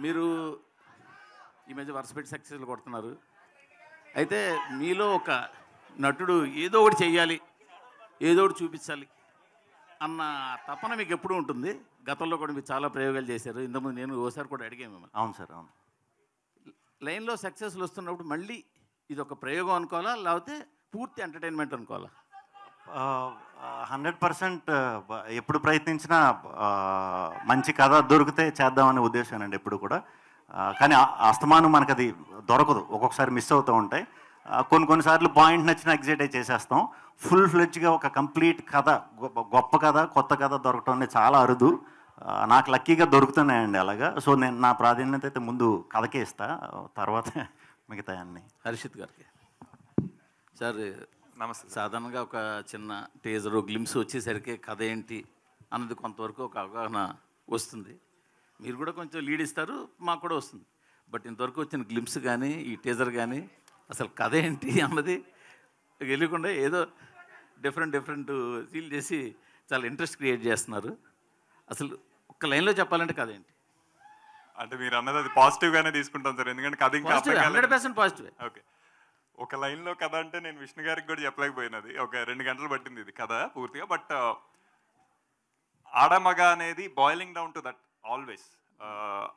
మీరు ఈ మధ్య వరుసపెట్టి సక్సెస్లు కొడుతున్నారు. అయితే మీలో ఒక నటుడు ఏదో ఒకటి చెయ్యాలి, ఏదో ఒకటి చూపించాలి అన్న తపన మీకు ఎప్పుడూ ఉంటుంది. గతంలో కూడా మీరు చాలా ప్రయోగాలు చేశారు. ఇంతకుముందు నేను ఓసారి కూడా అడిగాను మిమ్మల్ని. అవును సార్, అవును. లైన్లో సక్సెస్లు వస్తున్నప్పుడు మళ్ళీ ఇది ఒక ప్రయోగం అనుకోవాలా, లేకపోతే పూర్తి ఎంటర్టైన్మెంట్ అనుకోవాలా? 100% ఎప్పుడు ప్రయత్నించినా మంచి కథ దొరికితే చేద్దామనే ఉద్దేశమేనండి ఎప్పుడు కూడా. కానీ అస్తమానం మనకు అది దొరకదు, ఒక్కొక్కసారి మిస్ అవుతూ ఉంటాయి. కొన్నిసార్లు పాయింట్ నచ్చిన ఎగ్జైట్ అయి చేసేస్తాం. ఫుల్ ఫ్లెడ్జ్గా ఒక కంప్లీట్ కథ, గొప్ప కథ, కొత్త కథ దొరకటం అనేది చాలా అరుదు. నాకు లక్కీగా దొరుకుతున్నాయండి అలాగా. సో నేను నా ప్రాధాన్యత అయితే ముందు కథకే ఇస్తా, తర్వాత మిగతా అన్నీ. హర్షిత్ గారికి సార్ నమస్తే. సాధారణంగా ఒక చిన్న టీజరు గ్లిమ్స్ వచ్చేసరికి కథ ఏంటి అన్నది కొంతవరకు ఒక అవగాహన వస్తుంది. మీరు కూడా కొంచెం లీడ్ ఇస్తారు, మాకు కూడా వస్తుంది. బట్ ఇంతవరకు వచ్చిన గ్లిమ్స్ కానీ ఈ టీజర్ కానీ అసలు కథ ఏంటి అన్నది తెలియకుండా ఏదో డిఫరెంట్ ఫీల్ చేసి చాలా ఇంట్రెస్ట్ క్రియేట్ చేస్తున్నారు. అసలు ఒక్క లైన్లో చెప్పాలంటే కథ ఏంటి? అంటే మీరు అన్నది అది పాజిటివ్గానే తీసుకుంటాం సార్, ఎందుకంటే కథ ఇంకా 100% పాజిటివ్. ఓకే, ఒక లైన్లో కథ అంటే నేను విష్ణు గారికి కూడా చెప్పలేకపోయినది. ఒక 2 గంటలు పట్టింది ఇది కథ పూర్తిగా. బట్ ఆడమగ అనేది boiling down to that always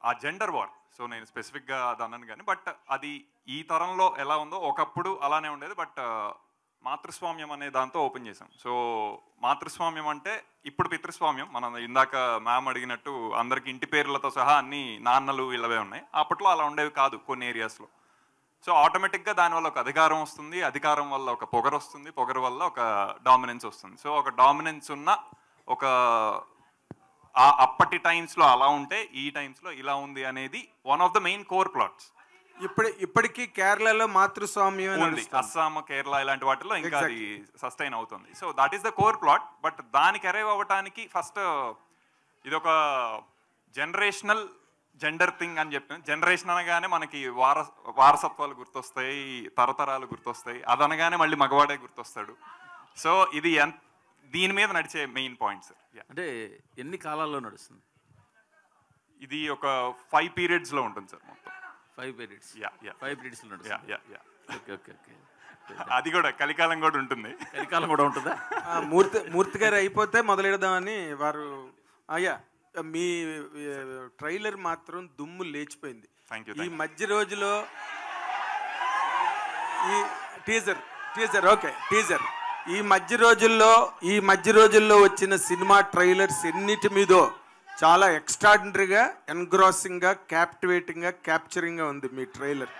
ఆ జెండర్ వార్. సో నేను స్పెసిఫిక్గా అది అన్నాను కానీ, బట్ అది ఈ తరంలో ఎలా ఉందో ఒకప్పుడు అలానే ఉండేది. బట్ మాతృస్వామ్యం అనే దాంతో ఓపెన్ చేసాం. సో మాతృస్వామ్యం అంటే ఇప్పుడు పితృస్వామ్యం. మనం ఇందాక మ్యామ్ అడిగినట్టు అందరికి ఇంటి పేర్లతో సహా అన్ని నాన్నలు ఇళ్ళవే ఉన్నాయి. అప్పట్లో అలా ఉండేవి కాదు కొన్ని ఏరియాస్లో. సో ఆటోమేటిక్గా దానివల్ల ఒక అధికారం వస్తుంది, అధికారం వల్ల ఒక పొగరు వస్తుంది, పొగరు వల్ల ఒక డామినెన్స్ వస్తుంది. సో ఒక డామినెన్స్ ఉన్న ఒక అప్పటి టైమ్స్లో అలా ఉంటే ఈ టైమ్స్లో ఇలా ఉంది అనేది one of the main core plots. ఇప్పటికీ కేరళలో మాతృస్వామ్యం ఉంది, అస్సాం, కేరళ ఇలాంటి వాటిలో ఇంకా అది సస్టైన్ అవుతుంది. So that is the core plot. But దానికి అరైవ్ అవ్వటానికి ఫస్ట్ ఇది ఒక జనరేషనల్ జెండర్ థింగ్ అని చెప్పి, జనరేషన్ అనగానే మనకి వారసత్వాలు గుర్తొస్తాయి, తరతరాలు గుర్తొస్తాయి. అదనగానే మళ్ళీ మగవాడే గుర్తొస్తాడు. సో ఇది దీని మీద నడిచే మెయిన్ పాయింట్స్. అంటే ఎన్ని కాలాల్లో నడుస్తుంది ఇది? ఒక 5 పీరియడ్స్లో ఉంటుంది సార్ మొత్తం. 5 periods. 5 periodsలో నడుస్తుంది. ఓకే. అది కూడా కలికాలం కూడా ఉంటుంది. కలికాలం కూడా ఉంటుందా? మూర్తి గారు అయిపోతే మొదలెడదామని వారు. అయ్యా, మీ ట్రైలర్ మాత్రం దుమ్ము లేచిపోయింది. ఈ మధ్య రోజులో ఈ టీజర్ ఓకే, టీజర్ ఈ మధ్య రోజుల్లో వచ్చిన సినిమా ట్రైలర్స్ ఎన్నిటి మీదో చాలా ఎక్స్ట్రాడినరీగా, ఎన్గ్రాసింగ్గా, క్యాప్టివేటింగ్గా, క్యాప్చరింగ్గా ఉంది మీ ట్రైలర్.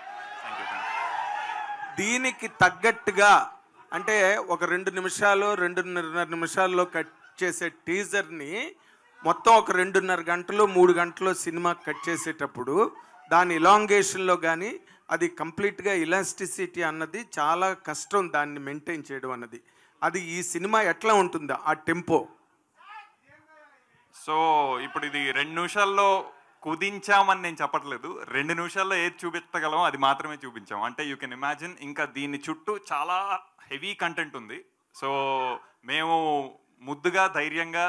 దీనికి తగ్గట్టుగా అంటే ఒక 2.5 నిమిషాల్లో కట్ చేసే టీజర్ని మొత్తం ఒక 2.5 గంటలు 3 గంటలు సినిమా కట్ చేసేటప్పుడు దాని ఇలాంగేషన్లో కానీ అది కంప్లీట్గా ఇలాస్టిసిటీ అన్నది చాలా కష్టం, దాన్ని మెయింటైన్ చేయడం అన్నది. అది ఈ సినిమా ఎట్లా ఉంటుందో ఆ టెంపో? సో ఇప్పుడు ఇది 2 నిమిషాల్లో కుదించామని నేను చెప్పట్లేదు. 2 నిమిషాల్లో ఏది చూపించగలం అది మాత్రమే చూపించాం. అంటే యూ కెన్ ఇమాజిన్ ఇంకా దీని చుట్టూ చాలా హెవీ కంటెంట్ ఉంది. సో మేము ముద్దుగా ధైర్యంగా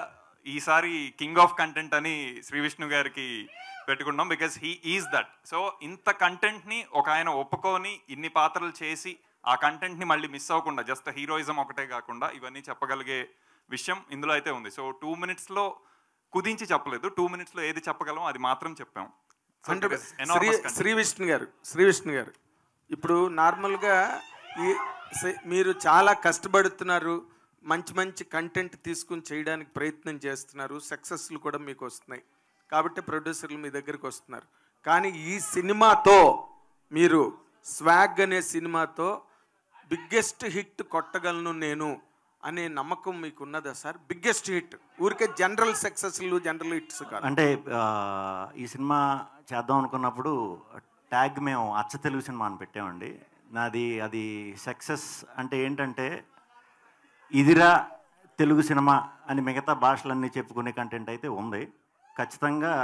ఈసారి కింగ్ ఆఫ్ కంటెంట్ అని శ్రీ విష్ణు గారికి పెట్టుకున్నాం. Because he is that. So ఇంత కంటెంట్ని ఒక ఆయన ఒప్పుకొని ఇన్ని పాత్రలు చేసి ఆ కంటెంట్ని మళ్ళీ మిస్ అవ్వకుండా, జస్ట్ హీరోయిజం ఒకటే కాకుండా ఇవన్నీ చెప్పగలిగే విషయం ఇందులో అయితే ఉంది. సో 2 మినిట్స్లో కుదించి చెప్పలేదు, 2 మినిట్స్లో ఏది చెప్పగలం అది మాత్రం చెప్పాం. శ్రీ విష్ణు గారు ఇప్పుడు నార్మల్గా మీరు చాలా కష్టపడుతున్నారు, మంచి కంటెంట్ తీసుకుని చేయడానికి ప్రయత్నం చేస్తున్నారు, సక్సెస్లు కూడా మీకు వస్తున్నాయి కాబట్టి ప్రొడ్యూసర్లు మీ దగ్గరికి వస్తున్నారు. కానీ ఈ సినిమాతో మీరు స్వాగ్ అనే సినిమాతో బిగ్గెస్ట్ హిట్ కొట్టగలను నేను అనే నమ్మకం మీకు ఉన్నదా సార్? బిగ్గెస్ట్ హిట్, ఊరికే జనరల్ సక్సెస్లు, జనరల్ హిట్స్ కాదు. అంటే ఈ సినిమా చేద్దాం అనుకున్నప్పుడు ట్యాగ్ మేము అచ్చ తెలుగు సినిమా అని పెట్టామండి. అది సక్సెస్ అంటే ఏంటంటే ఇదిరా తెలుగు సినిమా అని మిగతా భాషలన్నీ చెప్పుకునే కంటెంట్ అయితే ఉంది. ఖచ్చితంగా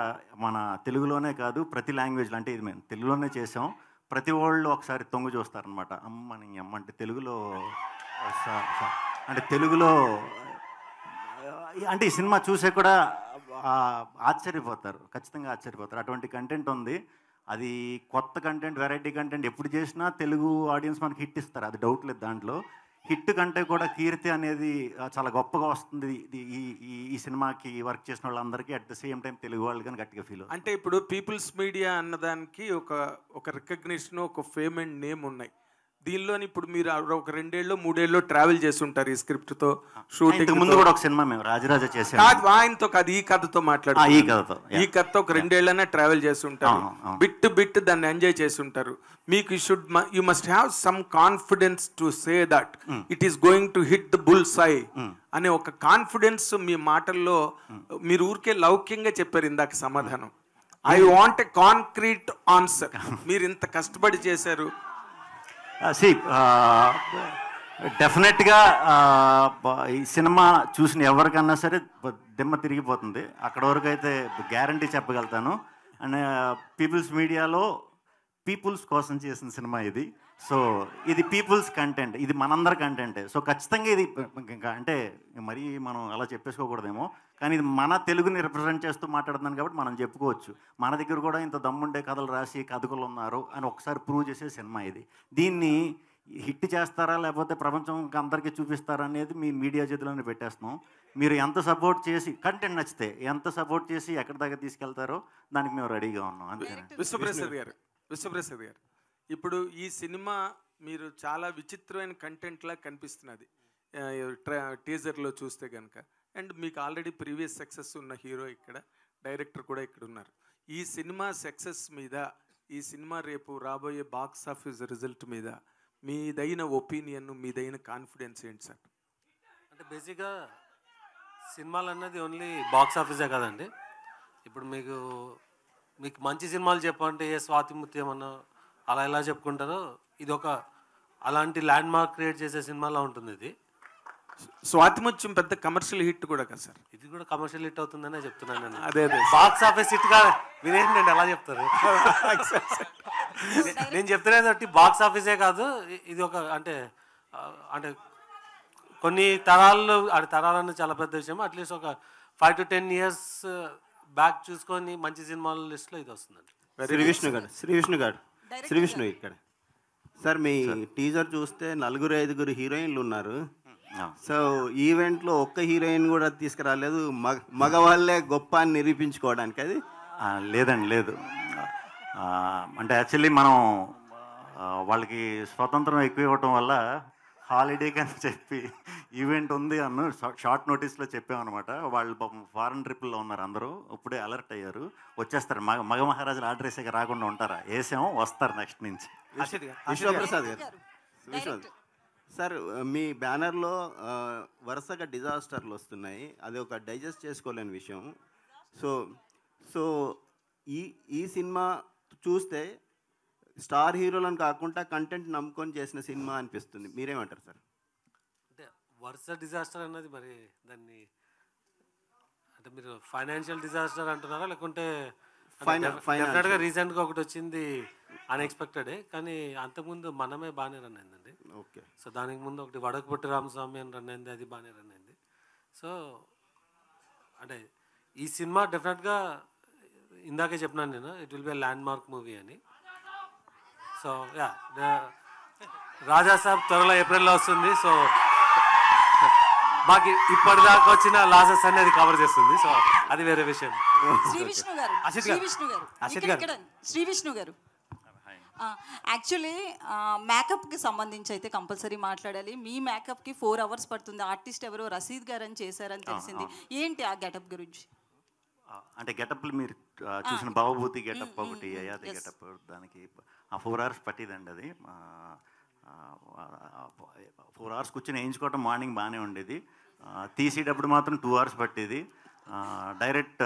మన తెలుగులోనే కాదు ప్రతి లాంగ్వేజ్లో, అంటే ఇది మేము తెలుగులోనే చేసాం, ప్రతి వాళ్ళు ఒకసారి తొంగు చూస్తారనమాట. అమ్మని అమ్మ అంటే తెలుగులో అంటే ఈ సినిమా చూసే కూడా ఆశ్చర్యపోతారు, ఖచ్చితంగా ఆశ్చర్యపోతారు. అటువంటి కంటెంట్ ఉంది. అది కొత్త కంటెంట్, వెరైటీ కంటెంట్ ఎప్పుడు చేసినా తెలుగు ఆడియన్స్ మనకి హిట్ ఇస్తారు, అది డౌట్ లేదు దాంట్లో. హిట్ కంటే కూడా కీర్తి అనేది చాలా గొప్పగా వస్తుంది ఈ ఈ ఈ సినిమాకి వర్క్ చేసిన వాళ్ళందరికీ. At the same time Telugu వాళ్ళు కానీ గట్టిగా ఫీల్ అవుతుంది. అంటే ఇప్పుడు పీపుల్స్ మీడియా అన్నదానికి ఒక రికగ్నిషన్, ఒక ఫేమ్ అండ్ నేమ్ ఉన్నాయి. దీనిలోని ఇప్పుడు మీరు ఒక 2 ఏళ్ళు 3 ఏళ్ళు ట్రావెల్ చేసి ఉంటారు ఈ స్క్రిప్ట్ తో, షూటింగ్ ముందు కూడా ఒక సినిమా మేము రాజరాజ చేసాం. కాదు ఆయనతో కాదు, ఈ కథతో మాట్లాడు. ఈ కథతో ఒక 2 ఏళ్ళైనా ట్రావెల్ చేసి ఉంటారు, బిట్ దాన్ని ఎంజాయ్ చేసి ఉంటారు. మీకు you must have some confidence to say that it is going to hit the bullseye అనే ఒక కాన్ఫిడెన్స్ మీ మాటల్లో. మీరు ఊరికే లౌక్యంగా చెప్పారు ఇందాక సమాధానం. I want a concrete answer. మీరు ఇంత కష్టపడి చేశారు. డెఫినెట్గా ఈ సినిమా చూసిన ఎవరికన్నా సరే దిమ్మ తిరిగిపోతుంది. అక్కడ వరకు అయితే గ్యారంటీ చెప్పగలుగుతాను. అండ్ పీపుల్స్ మీడియాలో పీపుల్స్ కోసం చేసిన సినిమా ఇది. సో ఇది పీపుల్స్ కంటెంట్, ఇది మనందరి కంటెంటే. సో ఖచ్చితంగా ఇది అంటే మరీ మనం అలా చెప్పేసుకోకూడదేమో, కానీ ఇది మన తెలుగుని రిప్రజెంట్ చేస్తూ మాట్లాడుతున్నాను కాబట్టి మనం చెప్పుకోవచ్చు. మన దగ్గర కూడా ఇంత దమ్ముండే కథలు రాసి కథకులు ఉన్నారు అని ఒకసారి ప్రూవ్ చేసే సినిమా ఇది. దీన్ని హిట్ చేస్తారా లేకపోతే ప్రపంచం అందరికీ చూపిస్తారా అనేది మీ మీడియా చేతిలోనే పెట్టేస్తున్నాం. మీరు ఎంత సపోర్ట్ చేసి, కంటెంట్ నచ్చితే ఎంత సపోర్ట్ చేసి ఎక్కడి దాకా తీసుకెళ్తారో దానికి మేము రెడీగా ఉన్నాం. అంతే. విశ్వప్రసాద్ గారు, ఇప్పుడు ఈ సినిమా మీరు చాలా విచిత్రమైన కంటెంట్ లా కనిపిస్తున్నది టీజర్లో చూస్తే కనుక. అండ్ మీకు ఆల్రెడీ ప్రీవియస్ సక్సెస్ ఉన్న హీరో ఇక్కడ, డైరెక్టర్ కూడా ఇక్కడ ఉన్నారు. ఈ సినిమా సక్సెస్ మీద, ఈ సినిమా రేపు రాబోయే బాక్స్ ఆఫీస్ రిజల్ట్ మీద మీదైన ఒపీనియన్, మీదైన కాన్ఫిడెన్స్ ఏంటి సార్? అంటే బేసిక్గా సినిమాలు అన్నది ఓన్లీ బాక్స్ ఆఫీసే కదండి. ఇప్పుడు మీకు మంచి సినిమాలు చెప్పంటే ఏ స్వాతి ముత్యం అన్న అలా ఎలా చెప్పుకుంటారో, ఇది ఒక అలాంటి ల్యాండ్ మార్క్ క్రియేట్ చేసే సినిమాలా ఉంటుంది ఇది. స్వాతిముత్యం పెద్ద కమర్షియల్ హిట్ కూడా కదా సార్? ఇది కూడా కమర్షియల్ హిట్ అవుతుందనే చెప్తున్నాను నేను. అదే బాక్స్ ఆఫీస్ హిట్ కాదు, మీరేంటండి ఎలా చెప్తారు? నేను చెప్తున్నది బాక్స్ ఆఫీసే కాదు, ఇది ఒక అంటే కొన్ని తరాలన్నీ చాలా పెద్ద విషయం. అట్లీస్ట్ ఒక 5 to 10 years బ్యాక్ చూసుకొని మంచి సినిమాల లిస్ట్లో ఇది వస్తుందండి. శ్రీ విష్ణు ఇక్కడ సార్, మీ టీజర్ చూస్తే 4-5 హీరోయిన్లు ఉన్నారు. సో ఈవెంట్లో ఒక్క హీరోయిన్ కూడా తీసుకురాలేదు, మగవాళ్ళే గొప్ప అని నిరూపించుకోవడానికి. అది లేదండి, లేదు. అంటే యాక్చువల్లీ మనం వాళ్ళకి స్వతంత్రం ఎక్కువ ఇవ్వటం వల్ల హాలిడే అని చెప్పి ఈవెంట్ ఉంది అన్న షార్ట్ నోటీస్లో చెప్పామన్నమాట. వాళ్ళు పాపం ఫారెన్ ట్రిప్లో ఉన్నారు, అందరూ ఇప్పుడే అలర్ట్ అయ్యారు, వచ్చేస్తారు. మగ మహారాజులు ఆర్డర్ వేసాక రాకుండా ఉంటారా? వేసాము, వస్తారు నెక్స్ట్ నుంచి. విశ్వప్రసాద్ గారు, సార్ మీ బ్యానర్లో వరుసగా డిజాస్టర్లు వస్తున్నాయి, అది ఒక డైజెస్ట్ చేసుకోలేని విషయం. సో ఈ సినిమా చూస్తే స్టార్ హీరోలను కాకుండా కంటెంట్ నమ్ముకొని చేసిన సినిమా అనిపిస్తుంది. మీరేమంటారు సార్? అంటే వరుస డిజాస్టర్ అన్నది మరి దాన్ని అంటే మీరు ఫైనాన్షియల్ డిజాస్టర్ అంటున్నారా, లేకుంటే డెఫినెట్గా రీసెంట్గా ఒకటి వచ్చింది అన్ఎక్స్పెక్టెడే, కానీ అంతకుముందు మనమే బాగానే రన్ అయిందండి. ఓకే. సో దానికి ముందు ఒకటి వడకపుట్టి రామస్వామి అని రన్ అయింది, అది బాగానే రన్ అయింది. సో అంటే ఈ సినిమా డెఫినెట్గా ఇందాకే చెప్పినాను నేను, it will be land mark movie అని. సో యా, రాజా సాబ్ త్వరలో ఏప్రిల్లో వస్తుంది. సో మాకు ఇప్పటిదాకా వచ్చిన లాసెస్ అనేది కవర్ చేస్తుంది. సో అది వేరే విషయం. శ్రీ విష్ణు గారు యాక్చువల్లీ మేకప్కి సంబంధించి అయితే కంపల్సరీ మాట్లాడాలి. మీ మేకప్కి 4 hours పడుతుంది. ఆర్టిస్ట్ ఎవరో రసీద్ గారు అని చేశారని తెలిసింది. ఏంటి ఆ గెటప్ గురించి? అంటే గెటప్లు మీరు చూసిన భవభూతి గెటప్ ఒకటి, అయాది గెటప్, దానికి 4 hours పట్టిదండి. అది 4 hours కూర్చొని వేయించుకోవటం మార్నింగ్ బాగానే ఉండేది. తీసేటప్పుడు మాత్రం 2 hours పట్టేది. డైరెక్ట్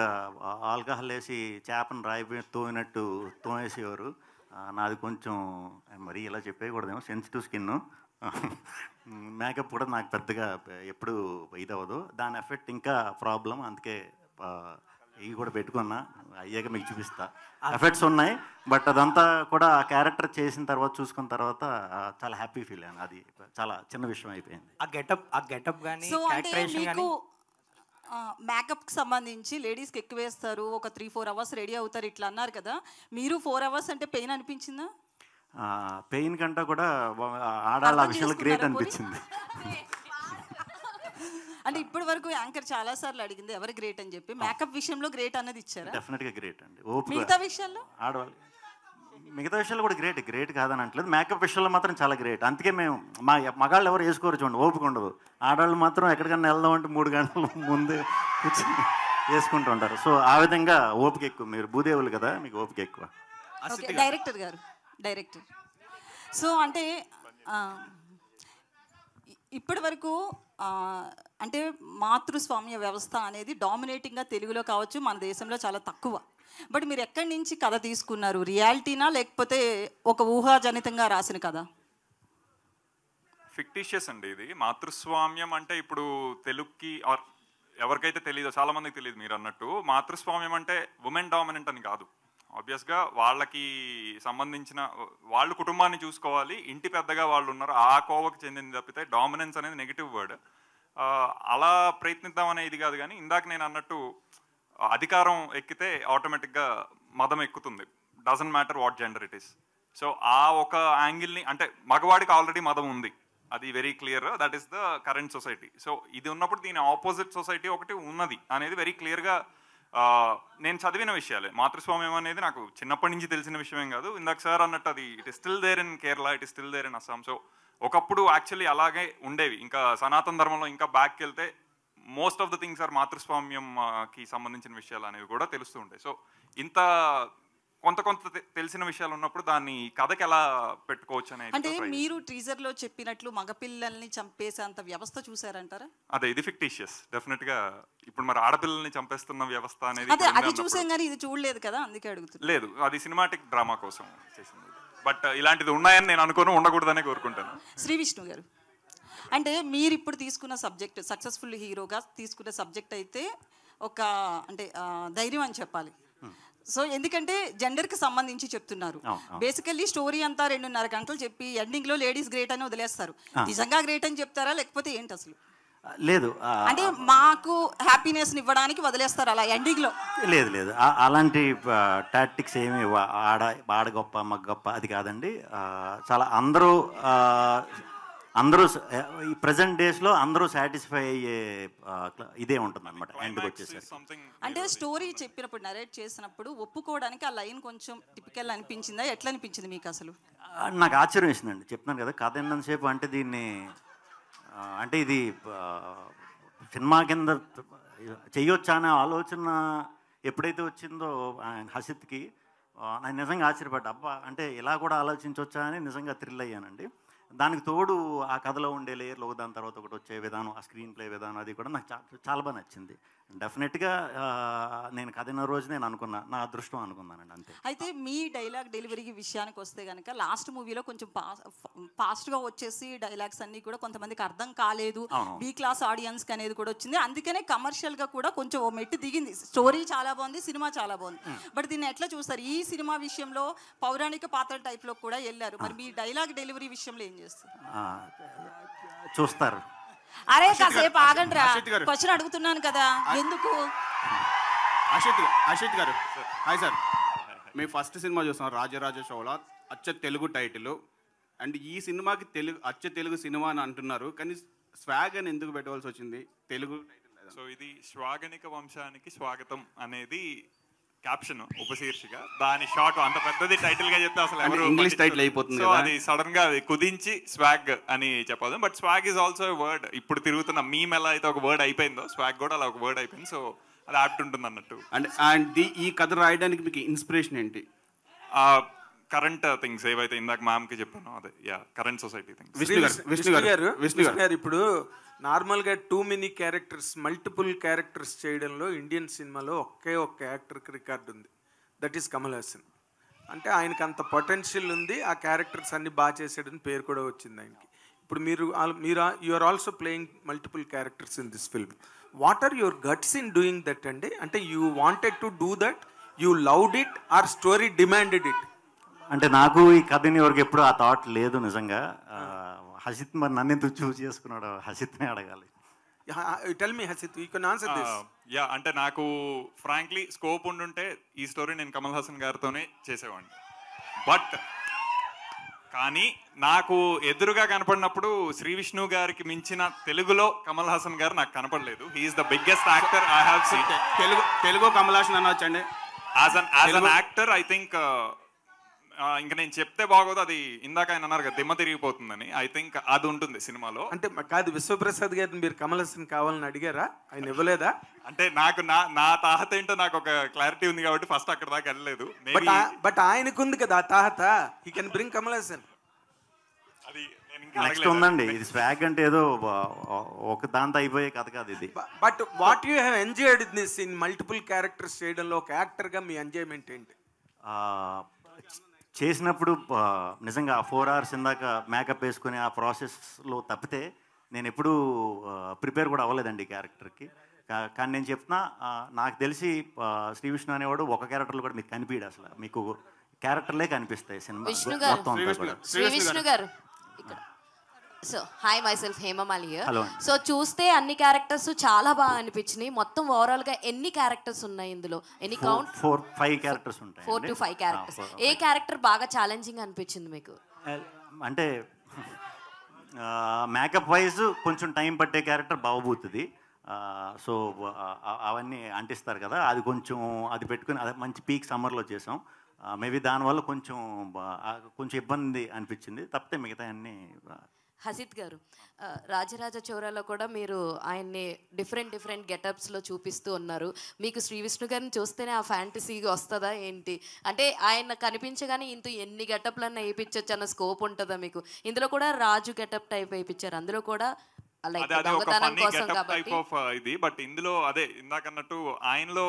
ఆల్కహాల్ వేసి చేపను రాయిపోయి తోయినట్టు తోమేసేవారు. నాది కొంచెం మరీ ఇలా చెప్పేయకూడదేమో, సెన్సిటివ్ స్కిన్. మేకప్ కూడా నాకు పెద్దగా ఎప్పుడు ఇదవ్వదు, దాని ఎఫెక్ట్ ఇంకా ప్రాబ్లం. అందుకే ఇవి కూడా పెట్టుకున్నా, అయ్యాక మీకు చూపిస్తా. ఎఫెక్ట్స్ ఉన్నాయి, బట్ అదంతా కూడా ఆ క్యారెక్టర్ చేసిన తర్వాత చూసుకున్న తర్వాత చాలా హ్యాపీ ఫీల్ అయ్యాను. అది చాలా చిన్న విషయం అయిపోయింది. ఆ గెటప్ కానీ మేకప్కి సంబంధించి లేడీస్కి ఎక్కువ వేస్తారు, ఒక 3-4 అవర్స్ రెడీ అవుతారు ఇట్లా అన్నారు కదా, మీరు 4 అవర్స్ అంటే పెయిన్ అనిపించిందా? పెయిన్ కంటే కూడా ఆడాళ్ళ అర్థం విషయంలో గ్రేట్ చేసుకున్నారా అనిపించింది. అంటే ఇప్పటి వరకు యాంకర్ చాలా సార్లు అడిగింది ఎవరు గ్రేట్ అని చెప్పి, మేకప్ విషయంలో గ్రేట్ అన్నది ఇచ్చారా? డెఫినెట్గా గ్రేట్ అండి. ఓపిక మిగతా విషయాల్లో ఆడవాళ్ళు మిగతా విషయాలు కూడా గ్రేట్ కాదని అంటలేదు, మేకప్ విషయంలో మాత్రం చాలా గ్రేట్. అందుకే మేము మగాళ్ళు ఎవరు వేసుకోరు చూడండి, ఓపిక ఉండదు. ఆడవాళ్ళు మాత్రం ఎక్కడికన్నా వెళ్దాం అంటే 3 గంటల ముందే కూర్చొని వేసుకుంటూ ఉంటారు. సో ఆ విధంగా ఓపిక ఎక్కువ. మీరు భూదేవులు కదా, మీకు ఓపిక ఎక్కువ. డైరెక్టర్ గారు సో అంటే ఇప్పటి వరకు అంటే మాతృస్వామ్య వ్యవస్థ అనేది డామినేటింగ్గా తెలుగులో కావచ్చు మన దేశంలో చాలా తక్కువ. బట్ మీరు ఎక్కడి నుంచి కథ తీసుకున్నారు? రియాలిటీనా లేకపోతే ఒక ఊహాజనితంగా రాసిన కథ? ఫిక్టిషియస్ అండి ఇది. మాతృస్వామ్యం అంటే ఇప్పుడు తెలుగుకి ఆర్ ఎవరికైతే తెలియదో, చాలా మందికి తెలియదు మీరు అన్నట్టు, మాతృస్వామ్యం అంటే ఉమెన్ డామినెంట్ అని కాదు. ఆబ్వియస్గా వాళ్ళకి సంబంధించిన వాళ్ళు కుటుంబాన్ని చూసుకోవాలి, ఇంటి పెద్దగా వాళ్ళు ఉన్నారు, ఆ కోవకు చెందింది తప్పితే డామినెన్స్ అనేది నెగిటివ్ వర్డ్. అలా ప్రయత్నిద్దామనే ఇది కాదు. కానీ ఇందాక నేను అన్నట్టు అధికారం ఎక్కితే ఆటోమేటిక్గా మదం ఎక్కుతుంది, doesn't matter what gender it is. So ఆ ఒక యాంగిల్ని, అంటే మగవాడికి ఆల్రెడీ మదం ఉంది, అది very clear, that is the current society. So ఇది ఉన్నప్పుడు దీని ఆపోజిట్ సొసైటీ ఒకటి ఉన్నది అనేది వెరీ క్లియర్గా నేను చదివిన విషయాలే. మాతృస్వామ్యం అనేది నాకు చిన్నప్పటి నుంచి తెలిసిన విషయమేం కాదు. ఇందాక సార్ అన్నట్టు అది it is still there in Kerala, it is still there in Assam. So ఒకప్పుడు యాక్చువల్లీ అలాగే ఉండేవి. ఇంకా సనాతన ధర్మంలో ఇంకా బ్యాక్కి వెళ్తే most of the things are మాతృస్వామ్యంకి సంబంధించిన విషయాలు అనేవి కూడా తెలుస్తూ ఉంటాయి. సో ఇంత కొంత తెలిసిన విషయాలు ఉన్నప్పుడు దాన్ని కథకి ఎలా పెట్టుకోవచ్చు అనేది. అంటే మీరు టీజర్ లో చెప్పినట్లు మగపిల్లల్ని చంపేసేంత వ్యవస్థ చూసారంటారా? అదే, ఇది ఫిక్టిషియస్ డెఫినెట్ గా. ఇప్పుడు మరి ఆడపిల్లల్ని చంపేస్తున్న వ్యవస్థ అనేది అది చూసాం కానీ ఇది చూడలేదు కదా, అందుకే అడుగుతున్నా. లేదు, అది సినిమాటిక్ డ్రామా కోసం చేసింది. బట్ ఇలాంటిది ఉన్నాయని నేను అనుకోను, ఉండకూడదనే కోరుకుంటాను. శ్రీ విష్ణు గారు, అంటే మీరు ఇప్పుడు తీసుకున్న సబ్జెక్ట్, సక్సెస్ఫుల్ హీరోగా తీసుకున్న సబ్జెక్ట్ అయితే ఒక అంటే ధైర్యం అని చెప్పాలి. సో ఎందుకంటే జెండర్కి సంబంధించి చెప్తున్నారు. బేసికల్లీ స్టోరీ అంతా 2.5 గంటలు చెప్పి ఎండింగ్లో లేడీస్ గ్రేట్ అని వదిలేస్తారు. నిజంగా గ్రేట్ అని చెప్తారా లేకపోతే ఏంటి అసలు? లేదు, అంటే మాకు హ్యాపీనెస్ని ఇవ్వడానికి వదిలేస్తారు అలా ఎండింగ్లో? లేదు, అలాంటి టాక్టిక్స్ ఏమి ఆడ గొప్ప మగ గొప్ప అది కాదండి. చాలా అందరూ ఈ ప్రజెంట్ డేస్లో అందరూ సాటిస్ఫై అయ్యే ఇదే ఉంటుంది అనమాట ఎండ్కి వచ్చేసరికి. అంటే స్టోరీ చెప్పినప్పుడు నరేట్ చేసినప్పుడు ఒప్పుకోవడానికి ఆ లైన్ కొంచెం టిపికల్ అనిపించిందా? ఎట్లా అనిపించింది మీకు అసలు? నాకు ఆశ్చర్యం వేసిందండి. చెప్తున్నాను కదా, కథ ఎంతసేపు అంటే దీన్ని అంటే ఇది సినిమా కింద చెయ్యొచ్చా అనే ఆలోచన ఎప్పుడైతే వచ్చిందో హసిత్కి, నేను నిజంగా ఆశ్చర్యపడ్డా. అబ్బా, అంటే ఇలా కూడా ఆలోచించవచ్చా అని నిజంగా థ్రిల్ అయ్యానండి. దానికి తోడు ఆ కథలో ఉండే లేయర్లు దాని తర్వాత ఒకటి వచ్చే విధానం, ఆ స్క్రీన్ ప్లే విధానం, అది కూడా నాకు చాలా బాగా నచ్చింది. డెఫినెట్గా నేను కథ రోజు నేను అనుకున్నా, నా అదృష్టం అనుకున్నానండి, అంతే. అయితే మీ డైలాగ్ డెలివరీ విషయానికి వస్తే కనుక లాస్ట్ మూవీలో కొంచెం ఫాస్ట్గా వచ్చేసి డైలాగ్స్ అన్నీ కూడా కొంతమందికి అర్థం కాలేదు, బీ క్లాస్ ఆడియన్స్కి అనేది కూడా వచ్చింది. అందుకనే కమర్షియల్గా కూడా కొంచెం ఓ మెట్టు దిగింది. స్టోరీ చాలా బాగుంది, సినిమా చాలా బాగుంది. బట్ దీన్ని ఎట్లా చూస్తారు? ఈ సినిమా విషయంలో పౌరాణిక పాత్ర టైప్లో కూడా వెళ్ళారు. మరి మీ డైలాగ్ డెలివరీ విషయంలో ఏం చేస్తారు? చూస్తారు. అరే కాసేపు ఆగండి రా, క్వశ్చన్ అడుగుతున్నాను కదా, ఎందుకు? అశిత్ గారు, హాయ్ సార్. మీ ఫస్ట్ సినిమా చూస్తాం రాజరాజ చోళ, అచ్చ తెలుగు టైటిల్. అండ్ ఈ సినిమాకి అచ్చ తెలుగు సినిమా అని అంటున్నారు, కానీ స్వాగ్ అని ఎందుకు పెట్టవలసి వచ్చింది? తెలుగు టైటిల్. సో ఇది శ్వాగనిక వంశానికి స్వాగతం అనేది క్యాప్షన్, ఉపశీర్షిక. దాని షార్ట్ అంత పెద్దది టైటిల్ గా చెప్తే అసలు ఇంగ్లీష్ టైటిల్ అయిపోతుంది. సో అది సడన్ గా కుదించి స్వాగ్ అని చెప్పదు. But swag is also word. ఇప్పుడు తిరుగుతున్న మీమ్ ఎలా అయితే ఒక వర్డ్ అయిపోయిందో, స్వాగ్ కూడా అలా ఒక వర్డ్ అయిపోయింది. సో అది యాప్ట్ ఉంటుంది అన్నట్టు. అండ్ ఈ కథ రాయడానికి మీకు ఇన్స్పిరేషన్ ఏంటి? కరెంట్ థింగ్స్ ఏవైతే ఇందాక మ్యామ్ కి చెప్పాను, అదే కరెంట్ సొసైటీ థింగ్స్. విష్ణు గారు, ఇప్పుడు నార్మల్గా too many characters, multiple characters చేయడంలో ఇండియన్ సినిమాలో ఒకే ఒక్క యాక్టర్కి రికార్డు ఉంది, దట్ ఈస్ కమల్ హాసన్. అంటే ఆయనకి అంత పొటెన్షియల్ ఉంది, ఆ క్యారెక్టర్స్ అన్ని బాగా చేసాడని పేరు కూడా వచ్చింది ఆయనకి. ఇప్పుడు మీరు you are also playing multiple characters in this film. What are your guts in doing that అండి? అంటే you wanted to do that, you loved it, or story demanded it? అంటే నాకు ఈ కథని ఎవరికి ఎప్పుడు ఆ థాట్ లేదు నిజంగా. హసిత్ మరి నన్ను ఎందుకు చూస్ చేసుకున్నాడు, హసిత్నే అడగాలి. Tell me Hasith, you can answer this. Yeah, అంటే నాకు ఫ్రాంక్లీ స్కోప్ ఉండుంటే ఈ స్టోరీ నేను కమల్ హాసన్ గారితోనే చేసేవాడిని. బట్ కానీ నాకు ఎదురుగా కనపడినప్పుడు శ్రీ విష్ణు గారికి మించిన తెలుగులో కమల్ హాసన్ గారు నాకు కనపడలేదు. He is the biggest actor I have seen. Telugu Kamal Haasan అనొచ్చండి. As an actor I think ఇంకా నేను చెప్తే బాగోదు, అది ఇందాక ఆయన అన్నారు కదా దిమ్మ తిరిగిపోతుందని. ఐ థింక్ అది ఉంటుంది సినిమాలో. అంటే కాదు, విశ్వప్రసాద్ గారిని మీరు కమల్ హాసన్ కావాలని అడిగారా? ఆయన ఇవ్వలేదా? అంటే నాకు నా తాహత ఏంటో నాకు ఒక క్లారిటీ ఉంది కాబట్టి ఫస్ట్ అక్కడ దాకా వెళ్ళలేదు. బట్ ఆయనకుంది కదా ఆ తాహత, he can bring Kamal Haasan. అది నెక్స్ట్ ఉందండి. ఇది స్వాగ్ అంటే ఏదో ఒక దాంతో అయిపోయే కథ కాదు ఇది. But what you have enjoyed this in multiple characters చేయడంలో ఒక యాక్టర్గా మీ ఎంజాయ్మెంట్ ఏంటి? చేసినప్పుడు నిజంగా 4 hours ఇందాక మేకప్ వేసుకుని ఆ ప్రాసెస్లో తప్పితే నేను ఎప్పుడూ ప్రిపేర్ కూడా అవ్వలేదండి ఈ క్యారెక్టర్కి. కానీ నేను చెప్తున్నా, నాకు తెలిసి శ్రీ విష్ణు అనేవాడు ఒక క్యారెక్టర్లో కూడా మీకు కనిపించడు. అసలు మీకు క్యారెక్టర్లే కనిపిస్తాయి సినిమా మొత్తం అంతా కూడా. శ్రీ విష్ణు గారు ఇక్కడ. So hi, my self Hemamali here. Hello. So చూస్తే అన్ని క్యారెక్టర్స్ చాలా బాగా అనిపించినాయి. మొత్తం ఓవరాల్ గా ఎన్ని క్యారెక్టర్స్ ఉన్నాయి ఇందులో? ఎన్ని కౌంట్? 4-5 క్యారెక్టర్స్ ఉంటాయి. 4 to 5 క్యారెక్టర్స్. ఏ క్యారెక్టర్ బాగా ఛాలెంజింగ్ అనిపించింది మీకు? అంటే మేకప్ వైజ్ కొంచెం టైం పట్టే క్యారెక్టర్ బావబోతుంది. సో అవన్నీ అంటిస్తారు కదా, అది కొంచెం అది పెట్టుకుని అది మంచి పీక్ సమ్మర్లో చేసాం. మేబీ దానివల్ల కొంచెం ఇబ్బంది అనిపించింది, తప్పితే మిగతా అన్నీ. హసిత్ గారు, రాజరాజ చోరాలో కూడా మీరు ఆయన్ని డిఫరెంట్ గెటప్స్లో చూపిస్తూ ఉన్నారు. మీకు శ్రీ విష్ణు గారిని చూస్తేనే ఆ ఫ్యాంటసీ వస్తుందా ఏంటి? అంటే ఆయన కనిపించగానే ఎన్ని గెటప్లన్నా వేయించవచ్చు అన్న స్కోప్ ఉంటుందా మీకు? ఇందులో కూడా రాజు గెటప్ టైప్ వేయించారు, అందులో కూడా ఇది. బట్ ఇందులో అదే ఇందాకన్నట్టు ఆయనలో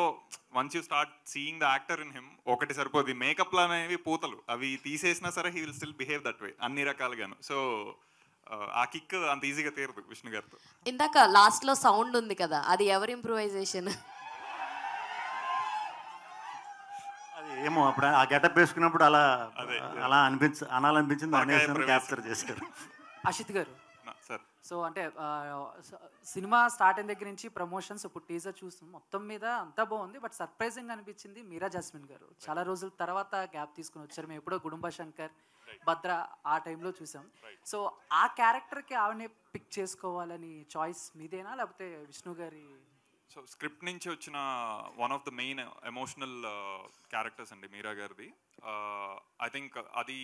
once you start seeing the actor in him ఒకటి సరిపోదు. మేకప్లు అనేవి పూతలు, అవి తీసేసినా సరే he will still behave that way అన్ని రకాలుగాను. సో ఆ కిక్ అంత ఈజీగా తీరదు విష్ణు గారితో. ఇందాక లాస్ట్ లో సౌండ్ ఉంది కదా, అది ఎవరి ఇంప్రూవైజేషన్? అది ఏమో అప్పుడు ఆ గెటప్ వేసుకున్నప్పుడు అలా అనాలనిపించింది, క్యాప్చర్ చేశారు. అషిత్ గారు సార్, సో అంటే సినిమా స్టార్ట్ అయిన దగ్గర నుంచి ప్రమోషన్స్, ఇప్పుడు టీజర్ చూస్తున్నాం, మొత్తం మీద అంతా బాగుంది. బట్ సర్ప్రైజింగ్ అనిపించింది మీరా జాస్మిన్ గారు. చాలా రోజుల తర్వాత గ్యాప్ తీసుకుని వచ్చారు. మేము ఎప్పుడో గుడుంబ శంకర్, భద్ర ఆ టైంలో చూసాం. సో ఆ క్యారెక్టర్కి ఆవిడనే పిక్ చేసుకోవాలని చాయిస్ మీదేనా, లేకపోతే విష్ణు గారి? సో స్క్రిప్ట్ నుంచి వచ్చిన one of the main emotional characters అండి మీరా గారిది. ఐ థింక్ అది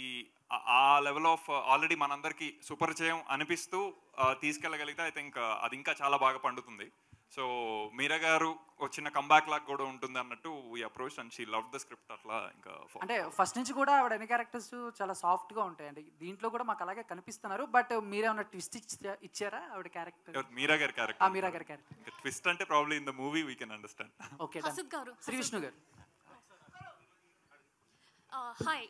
ఆ లెవెల్ ఆఫ్ ఆల్రెడీ మనందరికీ సుపరిచయం అనిపిస్తూ తీసుకెళ్ళగలిగితే ఐ థింక్ అది ఇంకా చాలా బాగా పండుతుంది. సో మీరా గారు వచ్చిన కంబ్యాక్ లాగా కూడా ఉంటుంది అన్నట్టు we approach and she love the script. అట్లా ఇంకా అంటే ఫస్ట్ నుంచి కూడా ఆవిడ అన్ని క్యారెక్టర్స్ చాలా సాఫ్ట్గా ఉంటాయండి, దీంట్లో కూడా మాకు అలాగే కనిపిస్తున్నారు. బట్ మీరేమన్నా ట్విస్ట్ ఇచ్చారా ఆవిడ క్యారెక్టర్? మీరా గారి క్యారెక్టర్, మీరా గారి క్యారెక్టర్ ట్విస్ట్ అంటే probably in the movie we can understand. Okay, Sree Vishnu గారు. హాయ్,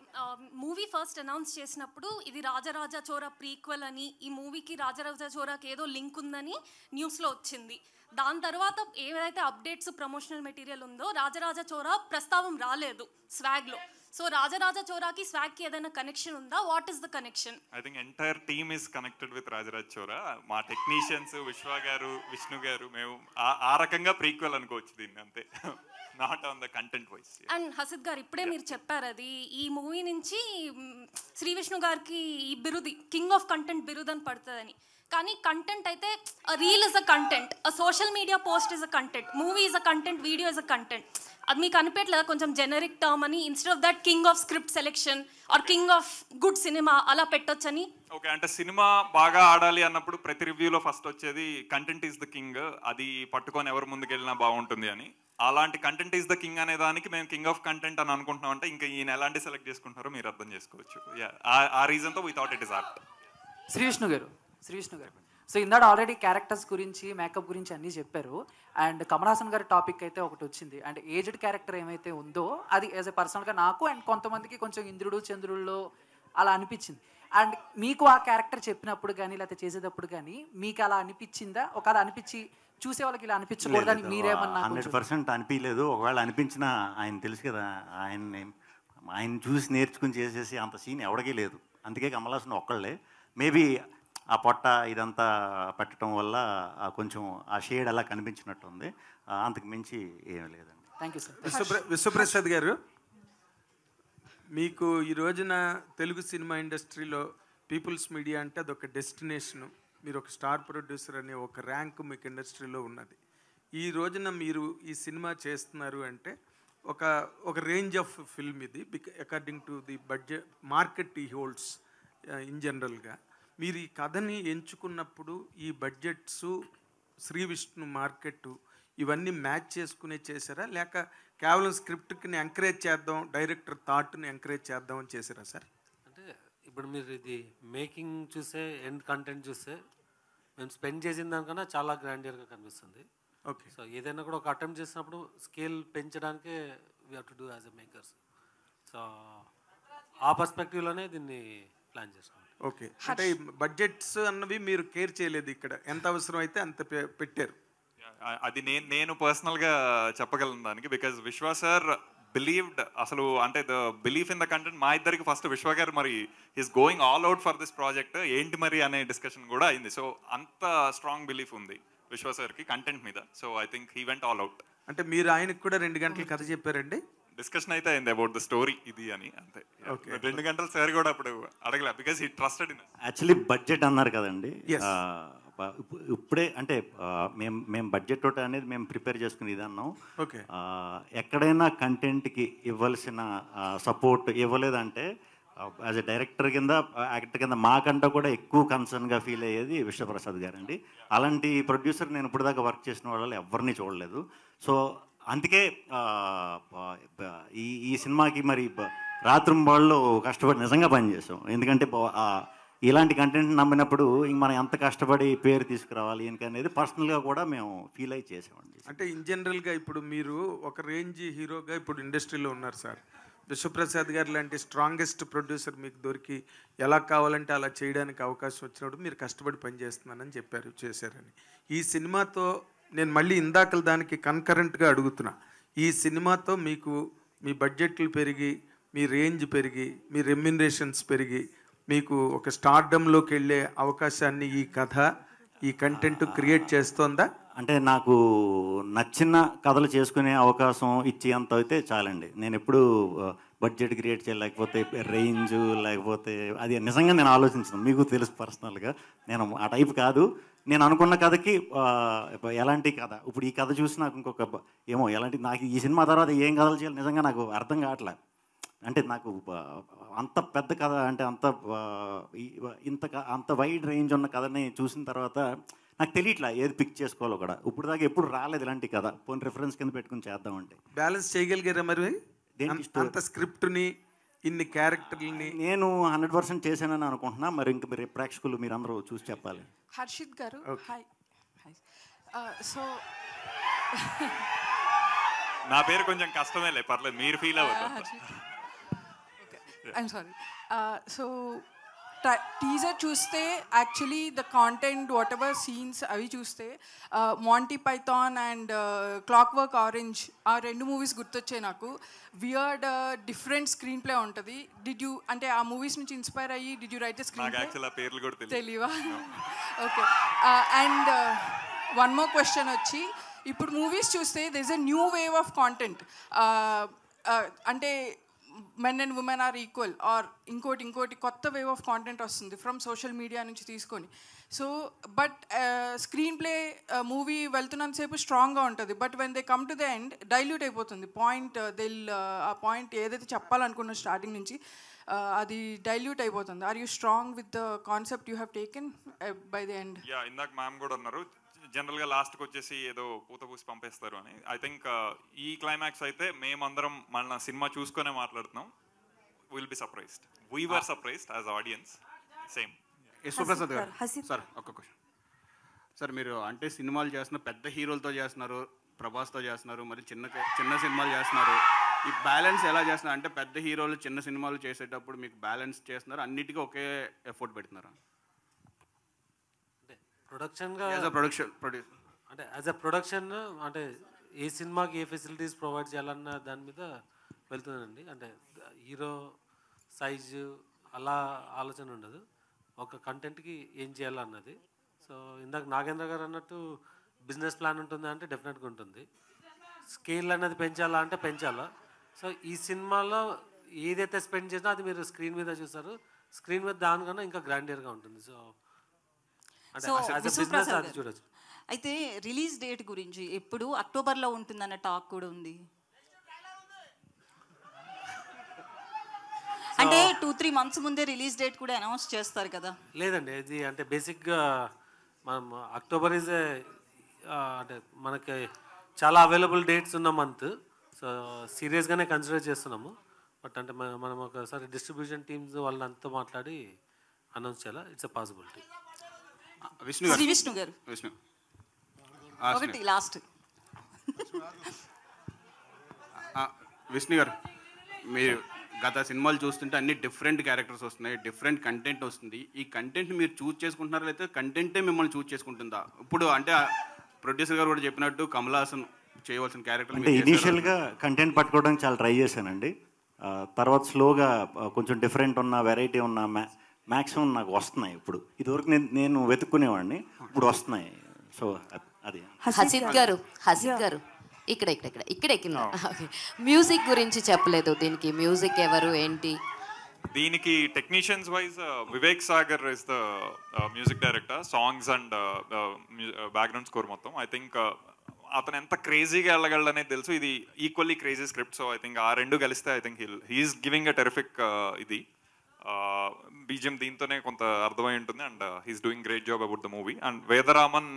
మూవీ ఫస్ట్ అనౌన్స్ చేసినప్పుడు ఇది రాజరాజ చోరా ప్రీక్వెల్ అని, ఈ మూవీకి రాజరాజ చోరాకి ఏదో లింక్ ఉందని న్యూస్లో వచ్చింది. దాని తర్వాత ఏదైతే అప్డేట్స్ ప్రమోషనల్ మెటీరియల్ ఉందో రాజరాజ చోరా ప్రస్తావం రాలేదు స్వాగ్లో. సో రాజరాజ చోరాకి స్వాగ్కి ఏదైనా కనెక్షన్ ఉందా? What is the connection? I think entire team is connected with Rajaraj Chora. మా టెక్నీషియన్స్ విశ్వ గారు, విష్ణు గారు, మేము ఆ రకంగా ప్రీక్వెల్ అనుకోవచ్చు దీన్ని, అంతే. Not on the content wise. And Hasith garu ఇప్పుడే మీరు చెప్పారు అది ఈ మూవీ నుంచి శ్రీ విష్ణు గారికి ఈ బిరుది కింగ్ ఆఫ్ కంటెంట్ బిరుదు అని పడుతుందని. కానీ కంటెంట్ అయితే reel is a content, social media post is a content, movie is a content, video is a content. అది మీకు అనిపించలేదా కొంచెం జెనరిక్ టర్మ్ అని? Instead of that king of script selection or king of good cinema అలా పెట్టొచ్చని? Okay, అంటే cinema బాగా ఆడాలి అన్నప్పుడు ప్రతి రివ్యూలో ఫస్ట్ వచ్చేది కంటెంట్ ఈజ్ ద కింగ్, అది పట్టుకొని ఎవరు ముందుకెళ్ళినా బాగుంటుంది అని. అలాంటి కంటెంట్ ఈజ్ ద కింగ్ అనే దానికి మేము కింగ్ ఆఫ్ కంటెంట్ అని అనుకుంటున్నాం. అంటే ఇంకా ఈయన ఎలాంటి సెలెక్ట్ చేసుకుంటారో మీరు అర్థం చేసుకోవచ్చు. ఆ రీజన్తో we thought it is art. Sree Vishnu గారు, సో ఇందాక ఆల్రెడీ క్యారెక్టర్స్ గురించి, మేకప్ గురించి అన్నీ చెప్పారు. అండ్ కమల్ హాసన్ గారి టాపిక్ అయితే ఒకటి వచ్చింది. అండ్ ఏజ్డ్ క్యారెక్టర్ ఏమైతే ఉందో అది యాజ్ ఎ పర్సనల్గా నాకు అండ్ కొంతమందికి కొంచెం ఇంద్రుడు చంద్రుల్లో అలా అనిపించింది. అండ్ మీకు ఆ క్యారెక్టర్ చెప్పినప్పుడు కానీ లేకపోతే చేసేటప్పుడు కానీ మీకు అలా అనిపించిందా? ఒకవేళ అనిపించి చూసే వాళ్ళకి ఇలా అనిపించకూడదని మీరేమన్నా? 100% అనిపించలేదు. ఒకవేళ అనిపించినా ఆయన తెలుసు కదా, ఆయన చూసి నేర్చుకుని చేసేసి అంత సీన్ ఎవరికీ లేదు. అందుకే కమల్ హాసన్ ఒక్కళ్ళే. మేబీ ఆ పొట్ట ఇదంతా పెట్టడం వల్ల కొంచెం ఆ షేడ్ అలా కనిపించినట్టుంది. అంతకు మించి ఏమీ లేదండి. Thank you sir. విశ్వప్రసాద్ గారు, మీకు ఈ రోజున తెలుగు సినిమా ఇండస్ట్రీలో పీపుల్స్ మీడియా అంటే అదొక డెస్టినేషను. మీరు ఒక స్టార్ ప్రొడ్యూసర్ అనే ఒక ర్యాంక్ మీకు ఇండస్ట్రీలో ఉన్నది. ఈ రోజున మీరు ఈ సినిమా చేస్తున్నారు అంటే ఒక రేంజ్ ఆఫ్ ఫిల్మ్ ఇది, according to the budget market ఈ హోల్డ్స్ ఇన్ జనరల్గా. మీరు ఈ కథని ఎంచుకున్నప్పుడు ఈ బడ్జెట్స్, శ్రీ విష్ణు మార్కెట్ ఇవన్నీ మ్యాచ్ చేసుకునే చేశారా, లేక కేవలం స్క్రిప్ట్ని ఎంకరేజ్ చేద్దాం, డైరెక్టర్ థాట్ని ఎంకరేజ్ చేద్దాం అని చేశారా సార్? అంటే ఇప్పుడు మీరు ఇది మేకింగ్ చూస్తే, ఎండ్ కంటెంట్ చూస్తే మేము స్పెండ్ చేసిన దానికన్నా చాలా గ్రాండియర్గా కనిపిస్తుంది. ఓకే. సో ఏదైనా కూడా ఒక అటెంప్ట్ చేసినప్పుడు స్కేల్ పెంచడానికే we have to do as a makers. So ఆ పర్స్పెక్టివ్లోనే దీన్ని ప్లాన్ చేస్తాం. ఓకే. అంటే బడ్జెట్స్ అన్నవి మీరు కేర్ చేయలేదు, ఇక్కడ ఎంత అవసరం అయితే అంత పెట్టారు. అది నేను పర్సనల్గా చెప్పగలను దానికి, బికాజ్ విశ్వ సార్ బిలీవ్డ్, అసలు అంటే the belief in the content మా ఇద్దరికి ఫస్ట్ విశ్వ గారు మరి is going all out for this project ఏంటి మరి అనే డిస్కషన్ కూడా అయింది. సో అంత స్ట్రాంగ్ బిలీఫ్ ఉంది విశ్వ సార్కి కంటెంట్ మీద. So I think he went all out. అంటే మీరు ఆయనకు కూడా 2 గంటలు కథ చెప్పారండి? డిస్కషన్ అయితే అయింది అబౌట్ ద స్టోరీ ఇది అని, అంతే. 2 గంటలు సార్ కూడా అప్పుడు అడగలే, because he trusted in. Actually budget అన్నారు కదండి, ఇప్పుడే అంటే మేము బడ్జెట్ తోట అనేది మేము ప్రిపేర్ చేసుకుని ఇది అన్నాం. ఓకే. ఎక్కడైనా కంటెంట్కి ఇవ్వాల్సిన సపోర్ట్ ఇవ్వలేదంటే యాజ్ ఎ డైరెక్టర్ కింద, యాక్టర్ కింద మాకంటే కూడా ఎక్కువ కన్సర్న్గా ఫీల్ అయ్యేది విశ్వప్రసాద్ గారండి. అలాంటి ప్రొడ్యూసర్ నేను ఇప్పుడు దాకా వర్క్ చేసిన వాళ్ళు ఎవరిని చూడలేదు. సో అందుకే ఈ సినిమాకి మరి రాత్రింబాళ్ళు కష్టపడి నిజంగా పనిచేసాం. ఎందుకంటే ఇలాంటి కంటెంట్ నమ్మినప్పుడు ఇంక మనం ఎంత కష్టపడి పేరు తీసుకురావాలి అనేది పర్సనల్గా కూడా మేము ఫీల్ అయ్యి చేసామండి. అంటే ఇన్ జనరల్గా ఇప్పుడు మీరు ఒక రేంజ్ హీరోగా ఇప్పుడు ఇండస్ట్రీలో ఉన్నారు సార్. విశ్వప్రసాద్ గారు లాంటి స్ట్రాంగెస్ట్ ప్రొడ్యూసర్ మీకు దొరికి ఎలా కావాలంటే అలా చేయడానికి అవకాశం వచ్చినప్పుడు మీరు కష్టపడి పనిచేస్తున్నానని చెప్పారు, చేశారని. ఈ సినిమాతో నేను మళ్ళీ ఇందాకల దానికి కన్కరెంట్గా అడుగుతున్నా, ఈ సినిమాతో మీకు మీ బడ్జెట్లు పెరిగి, మీ రేంజ్ పెరిగి, మీ రెమ్యునరేషన్స్ పెరిగి, మీకు ఒక స్టార్డమ్లోకి వెళ్ళే అవకాశాన్ని ఈ కథ, ఈ కంటెంట్ క్రియేట్ చేస్తోందా? అంటే నాకు నచ్చిన కథలు చేసుకునే అవకాశం ఇచ్చేంత అయితే చాలండి. నేను ఎప్పుడు బడ్జెట్ క్రియేట్ చేయలేకపోతే రేంజ్ లేకపోతే అది నిజంగా నేను ఆలోచించను, మీకు తెలుసు పర్సనల్గా నేను ఆ టైప్ కాదు. నేను అనుకున్న కథకి ఎలాంటి కథ, ఇప్పుడు ఈ కథ చూసి నాకు ఇంకొక ఏమో ఎలాంటి, నాకు ఈ సినిమా తర్వాత ఏం కథలు చేయాలి నిజంగా నాకు అర్థం కావట్లే. అంటే నాకు అంత పెద్ద కథ అంటే అంత వైడ్ రేంజ్ ఉన్న కథని చూసిన తర్వాత నాకు తెలియట్లా ఏది పిక్ చేసుకోవాలో కూడా. ఇప్పుడు దాకా ఎప్పుడు రాలేదు ఇలాంటి కథ, పోనీ రిఫరెన్స్ కింద పెట్టుకుని చేద్దామంటే. బ్యాలెన్స్ చేయగలిగారా మరి అంత స్క్రిప్ట్ని, ఇన్ని క్యారెక్టర్లని? నేను 100% చేశానని అనుకుంటున్నా. మరి ఇంక మీరు ప్రేక్షకులు మీరందరూ చూసి చెప్పాలి. హర్షిత్ గారు, హాయ్. సో నా పేరు కొంచెం కష్టమేలే, పర్లేదు, మీరు ఫీల్ అవ్వదు. I'm sorry. సో టీజర్ చూస్తే actually the content whatever scenes అవి చూస్తే Monty Python and clockwork orange ఆ 2 మూవీస్ గుర్తొచ్చాయి నాకు. వియర్డ్ డిఫరెంట్ స్క్రీన్ ప్లే ఉంటుంది. డిడ్ యూ అంటే ఆ మూవీస్ నుంచి ఇన్స్పైర్ అయ్యి did you write a screenplay? తెలియవా? Okay. And one more question వచ్చి, ఇప్పుడు మూవీస్ చూస్తే this a new wave of content. అంటే men and women are equal are ఇంకోటి కొత్త వేవ్ ఆఫ్ కాంటెంట్ వస్తుంది ఫ్రమ్ సోషల్ మీడియా నుంచి తీసుకొని. So but screenplay movie వెళ్తున్నంతసేపు స్ట్రాంగ్గా ఉంటుంది, but when they come to the end dilute అయిపోతుంది పాయింట్. ఆ పాయింట్ ఏదైతే చెప్పాలనుకున్న స్టార్టింగ్ నుంచి అది డైల్యూట్ అయిపోతుంది. Are you strong with the concept you have taken by the end? ఇందాక మ్యామ్ కూడా ఉన్నారు, జనరల్గా లాస్ట్కి వచ్చేసి ఏదో పూత పూసి పంపేస్తారు అని. ఐ థింక్ ఈ క్లైమాక్స్ అయితే మేమందరం మన సినిమా చూసుకునే మాట్లాడుతున్నాం. Will be surprised, we were surprised as audience. Same. Yashwaprasad గారు సార్, ఒక్క క్వశ్చన్ సార్. మీరు అంటే సినిమాలు చేస్తున్న పెద్ద హీరోలతో చేస్తున్నారు, ప్రభాస్తో చేస్తున్నారు, మరి చిన్న సినిమాలు చేస్తున్నారు. ఈ బ్యాలెన్స్ ఎలా చేస్తున్నారు? అంటే పెద్ద హీరోలు చిన్న సినిమాలు చేసేటప్పుడు మీకు బ్యాలెన్స్ చేస్తున్నారు, అన్నిటికీ ఒకే ఎఫర్ట్ పెడుతున్నారా? ప్రొడక్షన్గా అంటే యాజ్ అ ప్రొడక్షన్ అంటే ఏ సినిమాకి ఏ ఫెసిలిటీస్ ప్రొవైడ్ చేయాలన్న దాని మీద వెళ్తుందండి. అంటే హీరో సైజు అలా ఆలోచన ఉండదు. ఒక కంటెంట్కి ఏం చేయాలన్నది. సో ఇందాక నాగేంద్ర గారు అన్నట్టు బిజినెస్ ప్లాన్ ఉంటుందా అంటే డెఫినెట్గా ఉంటుంది. స్కేల్ అనేది పెంచాలా అంటే పెంచాలా. సో ఈ సినిమాలో ఏదైతే స్పెండ్ చేసినా అది మీరు స్క్రీన్ మీద చూస్తారు. స్క్రీన్ మీద దానికన్నా ఇంకా గ్రాండియర్గా ఉంటుంది. సో అంటే బిజినెస్ అది చూడొచ్చు. అయితే రిలీజ్ డేట్ గురించి ఎప్పుడు అక్టోబర్లో ఉంటుందన్న టాక్ కూడా ఉంది. అంటే 2-3 months ముందే రిలీజ్ డేట్ కూడా అనౌన్స్ చేస్తారు కదా. లేదండి, ఇది అంటే బేసిక్గా మనం అక్టోబర్ ఈజ్ అంటే మనకి చాలా అవైలబుల్ డేట్స్ ఉన్న మంత్. సో సీరియస్గానే కన్సిడర్ చేస్తున్నాము. బట్ అంటే మనం ఒకసారి డిస్ట్రిబ్యూషన్ టీమ్స్ వాళ్ళంతా మాట్లాడి అనౌన్స్ చేయాలా. It's a possibility. విష్ణు గారు ఒకటి లాస్ట్. విష్ణు గారు, మీరు గత సినిమాలు చూస్తుంటే అన్ని డిఫరెంట్ క్యారెక్టర్స్ వస్తున్నాయి, డిఫరెంట్ కంటెంట్ వస్తుంది. ఈ కంటెంట్ మీరు చూస్ చేసుకుంటున్నారా లేకపోతే కంటెంటే మిమ్మల్ని చూస్ చేసుకుంటుందా? ఇప్పుడు అంటే ప్రొడ్యూసర్ గారు కూడా చెప్పినట్టు కమల్ హాసన్ చేయవలసిన క్యారెక్టర్ అంటే ఇనీషియల్గా కంటెంట్ పట్టుకోవడానికి చాలా ట్రై చేశానండి. తర్వాత స్లోగా కొంచెం డిఫరెంట్ ఉన్న వెరైటీ ఉన్న మ్యాక్సిమం నాకు వస్తున్నాయి. ఇప్పుడు ఇదివరకు నేను వెతుక్కునేవాడిని, ఇప్పుడు వస్తున్నాయి. సో అది. హసిద్ గారు ఇక్కడ మ్యూజిక్ గురించి చెప్పలేదు. దీనికి మ్యూజిక్ ఎవరు ఏంటి? దీనికి technicians wise Vivek Sagar is the music director, songs and background score మొత్తం. ఐ థింక్ అతను ఎంత క్రేజీగా వెళ్ళగలడు అనేది తెలుసు. ఇది equally crazy script. So I think ఆ రెండు కలిస్తే I think he's giving a terrific ఇది బీజిఎం దీంతోనే కొంత అర్థమై ఉంటుంది. And he's doing great job about the movie. And Vedaraman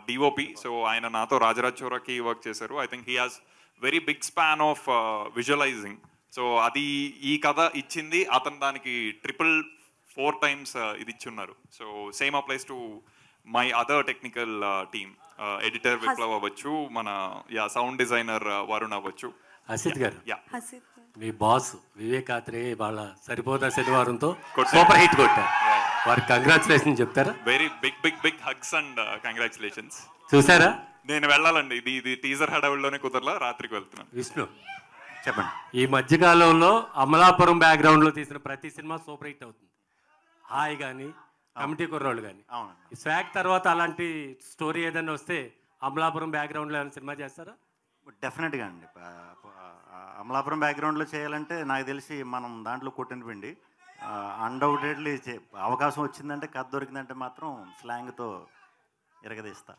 DOP, so ఆయన నాతో రాజరాజ్ చోరాకి వర్క్ చేశారు. I think he has very big span of visualizing. So అది ఈ కథ ఇచ్చింది, అతను దానికి 4 times ఇది ఇచ్చున్నారు. So same applies to my other technical team, editor Viplav అవ్వచ్చు, మన సౌండ్ డిజైనర్ వరుణ్ అవ్వచ్చు. హసిద్ గారు, మీ బాస్ వివేక్ ఆత్రేయ వాళ్ళ సరిపోదా శనివారంతో సూపర్ హిట్ కొట్టారు. వారికి కంగ్రాచులేషన్ చెప్తారా? Very big hugs and congratulations. చూసారా? నేను వెళ్ళాలండి, ఇది టీజర్ హడావుల్లోనే కుదరలా, రాత్రికి వెళ్తున్నాను. విష్ణు చెప్పండి. ఈ మధ్యకాలంలో అమలాపురం బ్యాక్గ్రౌండ్లో తీసిన ప్రతి సినిమా సూపర్ హిట్ అవుతుంది. హాయ్ కానీ కమిటీ కుర్రోళ్ళు కానీ. ఈ స్వాగ్ తర్వాత అలాంటి స్టోరీ ఏదైనా వస్తే అమలాపురం బ్యాక్గ్రౌండ్లో ఏమైనా సినిమా చేస్తారా? డెఫినెట్గా అండి. అమలాపురం బ్యాక్గ్రౌండ్లో చేయాలంటే నాకు తెలిసి మనం దాంట్లో కొట్టిన పిండి. అన్డౌటెడ్లీ అవకాశం వచ్చిందంటే, కథ దొరికిందంటే మాత్రం స్లాంగ్తో ఇరగదీస్తా.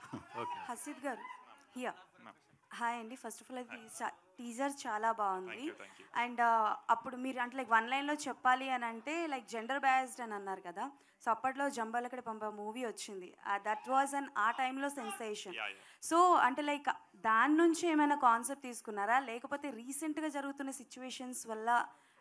హసిద్ గారు హాయ్ అండి. ఫస్ట్ ఆఫ్ ఆల్ అది టీజర్ చాలా బాగుంది. అండ్ అప్పుడు మీరు అంటే లైక్ 1 lineలో చెప్పాలి అని అంటే లైక్ జెండర్ బయాస్డ్ అని అన్నారు కదా. సో అప్పట్లో జంబాలకడ పంప మూవీ వచ్చింది, దట్ వాజ్ ఆ టైంలో సెన్సేషన్. సో అంటే లైక్ దాని నుంచి ఏమైనా కాన్సెప్ట్ తీసుకున్నారా, లేకపోతే రీసెంట్గా జరుగుతున్న సిచ్యువేషన్స్ వల్ల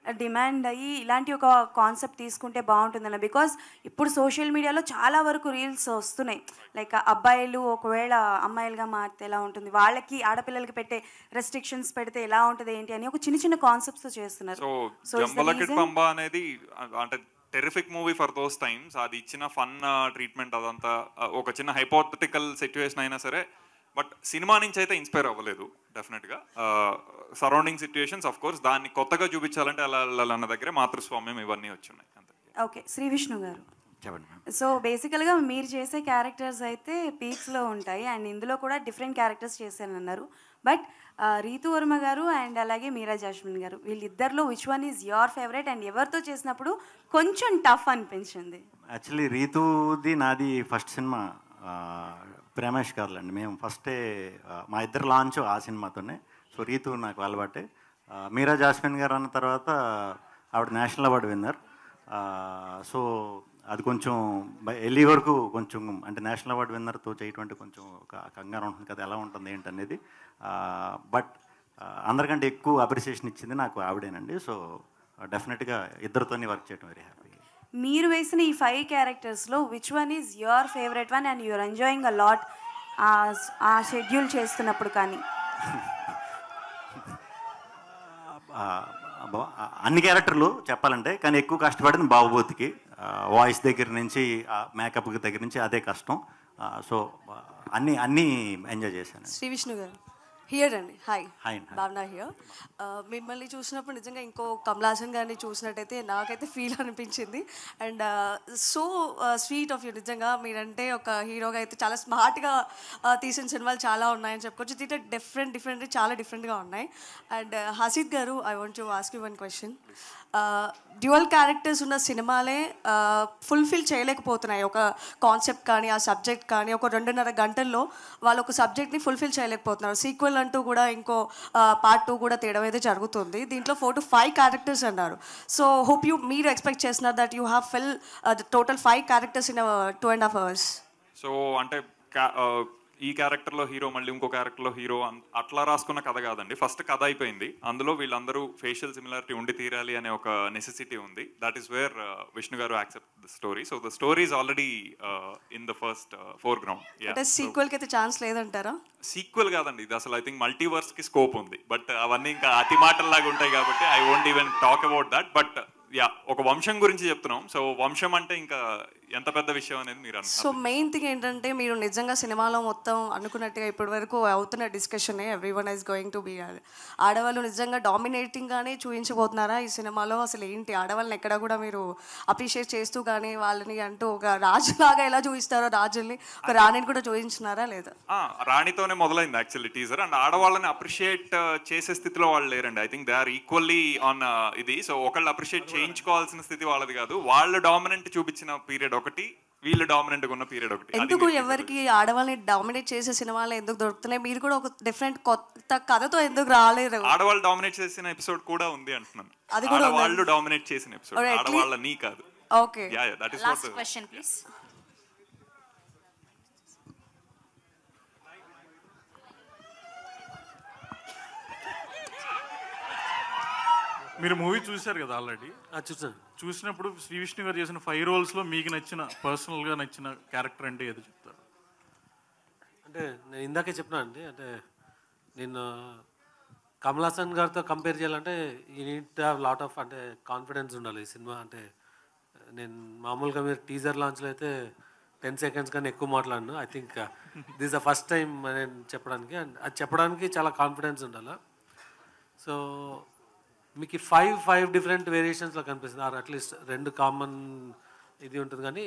డిమాండ్ అయ్యి ఇలాంటి ఒక కాన్సెప్ట్ తీసుకుంటే బాగుంటుందన్న? బికాజ్ ఇప్పుడు సోషల్ మీడియాలో చాలా వరకు రీల్స్ వస్తున్నాయి, లైక్ అబ్బాయిలు ఒకవేళ అమ్మాయిలుగా మారితే ఎలా ఉంటుంది, వాళ్ళకి ఆడపిల్లలకి పెట్టే రెస్ట్రిక్షన్స్ పెడితే ఎలా ఉంటుంది ఏంటి అని ఒక చిన్న కాన్సెప్ట్స్ చేస్తున్నారు. సో జంబలకిడ్ పంబ అనేది అంటే terrific movie for those times. అది ఇచ్చిన ఫన్ ట్రీట్మెంట్ అదంతా ఒక చిన్న హైపోథెటికల్ సిచ్యువేషన్ అయినా సరే, బట్ సినిమా నుంచి అయితే ఇన్స్పైర్ అవ్వలేదు డెఫినెట్గా. సరౌండింగ్ సిచ్యువేషన్స్ ఆఫ్ కోర్స్ దాన్ని కొత్తగా చూపించాలంటే అలా అన్న దగ్గర మాతృస్వామ్యం ఇవన్నీ వచ్చున్నాయి. ఓకే, శ్రీ విష్ణు గారు చెప్పండి. సో బేసికల్గా మీరు చేసే క్యారెక్టర్స్ అయితే పీక్స్లో ఉంటాయి, అండ్ ఇందులో కూడా డిఫరెంట్ క్యారెక్టర్స్ చేశానన్నారు. బట్ రీతు వర్మ గారు అండ్ అలాగే మీరా జాస్మిన్ గారు, వీళ్ళిద్దరిలో which one is your favourite and ఎవరితో చేసినప్పుడు కొంచెం టఫ్ అనిపించింది? యాక్చువల్లీ రీతుది నాది ఫస్ట్ సినిమా ప్రేమేష్ కాదులండి. మేము ఫస్టే మా ఇద్దరు లాంచ్ ఆ సినిమాతోనే. సో రీతు నాకు అలవాటే. మీరా జాస్మిన్ గారు అన్న తర్వాత ఆవిడ నేషనల్ అవార్డు విన్నర్. సో అది కొంచెం వెళ్ళి వరకు కొంచెం అంటే నేషనల్ అవార్డు విన్నర్తో చేయటం అంటే కొంచెం ఒక కంగారు ఉంటుంది కదా, ఎలా ఉంటుంది ఏంటనేది. బట్ అందరికంటే ఎక్కువ అప్రిసియేషన్ ఇచ్చింది నాకు ఆవిడేనండి. సో డెఫినెట్గా ఇద్దరితోనే వర్క్ చేయడం వెరీ హ్యాపీ. మీరు వేసిన ఈ 5 క్యారెక్టర్స్లో which one is your favourite one and you are enjoying a lot ఆ షెడ్యూల్ చేస్తున్నప్పుడు? కానీ అన్ని క్యారెక్టర్లు చెప్పాలంటే, కానీ ఎక్కువ కష్టపడింది బాబుబోతికి. వాయిస్ దగ్గర నుంచి మేకప్ దగ్గర నుంచి అదే కష్టం. సో అన్నీ ఎంజాయ్ చేశాను. శ్రీ విష్ణు గారు, హియర్ అండి. Hi, hi. భావన హియర్. మిమ్మల్ని చూసినప్పుడు నిజంగా ఇంకో కమల్ హాసన్ గారిని చూసినట్టయితే నాకైతే ఫీల్ అనిపించింది. And so sweet of you. నిజంగా మీరంటే ఒక హీరోగా అయితే చాలా స్మార్ట్గా తీసిన సినిమాలు చాలా ఉన్నాయని చెప్పుకోవచ్చు. ఇది డిఫరెంట్ చాలా డిఫరెంట్గా ఉన్నాయి. అండ్ హసీద్ గారు, I want to ask you one question. Dual characters ఉన్న సినిమాలే ఫుల్ఫిల్ చేయలేకపోతున్నాయి. ఒక కాన్సెప్ట్ కానీ ఆ సబ్జెక్ట్ కానీ ఒక 2.5 గంటల్లో వాళ్ళు ఒక సబ్జెక్ట్ని ఫుల్ఫిల్ చేయలేకపోతున్నారు. సీక్వెల్ అంటూ కూడా ఇంకో పార్ట్ 2 కూడా తేడం అయితే జరుగుతుంది. దీంట్లో 4 to 5 క్యారెక్టర్స్ అన్నారు. సో హోప్ మీరు ఎక్స్పెక్ట్ చేస్తున్నారు that you have fill total 5 characters in 2.5 hours. So అంటే ఈ క్యారెక్టర్లో హీరో మళ్ళీ ఇంకో క్యారెక్టర్లో హీరో అట్లా రాసుకున్న కథ కాదండి. ఫస్ట్ కథ అయిపోయింది, అందులో వీళ్ళందరూ ఫేషియల్ సిమిలారిటీ ఉండి తీరాలి అనే ఒక నెసెసిటీ ఉంది. దట్ ఈస్ వేర్ విష్ణు గారు accept the story. So the story is already in the first foreground. అంటే సీక్వెల్కి అయితే ఛాన్స్ లేదంటారా? సీక్వెల్ కాదండి ఇది, అసలు ఐ థింక్ మల్టీవర్స్కి స్కోప్ ఉంది. బట్ అవన్నీ ఇంకా అతి మాటల్లాగా ఉంటాయి కాబట్టి I won't even talk about that. But ఒక వంశం గురించి చెప్తున్నాం. సో వంశం అంటే ఇంకా ఎంత పెద్ద విషయం అనేది మీరు సో మెయిన్ థింగ్ ఏంటంటే మీరు నిజంగా సినిమాలో మొత్తం అనుకున్నట్టుగా ఇప్పటి వరకు అవుతున్న డిస్కషనే everyone is going to be ఆడవాళ్ళు నిజంగా డామినేటింగ్గానే చూపించబోతున్నారా ఈ సినిమాలో? అసలు ఏంటి ఆడవాళ్ళని ఎక్కడ కూడా మీరు అప్రిషియేట్ చేస్తూ కానీ వాళ్ళని అంటూ ఒక రాజులాగా ఎలా చూపిస్తారో రాజుల్ని ఒక రాణిని కూడా చూపించినారా లేదా? రాణితోనే మొదలైంది యాక్చువల్లీ టీజర్. అండ్ ఆడవాళ్ళని అప్రిషియేట్ చేసే స్థితిలో వాళ్ళు లేరండి. I think they are equally on ఇది. సో ఒకళ్ళు అప్రిషియేట్ చేయించుకోవాల్సిన స్థితి వాళ్ళది కాదు. వాళ్ళు డామినెంట్ చూపించిన పీరియడ్ ఒకటి, వీళ్ళు డామినెంట్ ఉన్న పీరియడ్ ఒకటి. ఎందుకు ఎవరికి ఆడవాళ్ళని డామినేట్ చేసే సినిమాలు ఎందుకు దొరుకుతున్నాయి? మీరు కూడా ఒక డిఫరెంట్ కొత్త కథతో ఎందుకు రాలేరు? ఆడవాళ్ళు డామినేట్ చేసిన ఎపిసోడ్ కూడా ఉంది అంటున్నాను. అది కూడా ఆడవాళ్ళు డామినేట్ చేసిన ఎపిసోడ్, ఆడవాళ్ళని కాదు. Okay, that is last question please. మీరు మూవీ చూశారు కదా ఆల్రెడీ? చూసాను. చూసినప్పుడు శ్రీ విష్ణు గారు చేసిన 5 roles-లో మీకు నచ్చిన పర్సనల్గా నచ్చిన క్యారెక్టర్ అంటే ఏదో చెప్తారు? అంటే నేను ఇందాకే చెప్పినా అండి, అంటే నేను కమల్ హాసన్ గారితో కంపేర్ చేయాలంటే ఈ need to have lot of అంటే కాన్ఫిడెన్స్ ఉండాలి ఈ సినిమా. అంటే నేను మామూలుగా మీరు టీజర్ లాంచ్లో అయితే 10 seconds కన్నా ఎక్కువ మాట్లాడను. I think this the first time నేను చెప్పడానికి, అండ్ అది చెప్పడానికి చాలా కాన్ఫిడెన్స్ ఉండాలి. సో మీకు 5 డిఫరెంట్ వేరియేషన్స్లో కనిపిస్తుంది, ఆర్ అట్లీస్ట్ 2 కామన్ ఇది ఉంటుంది, కానీ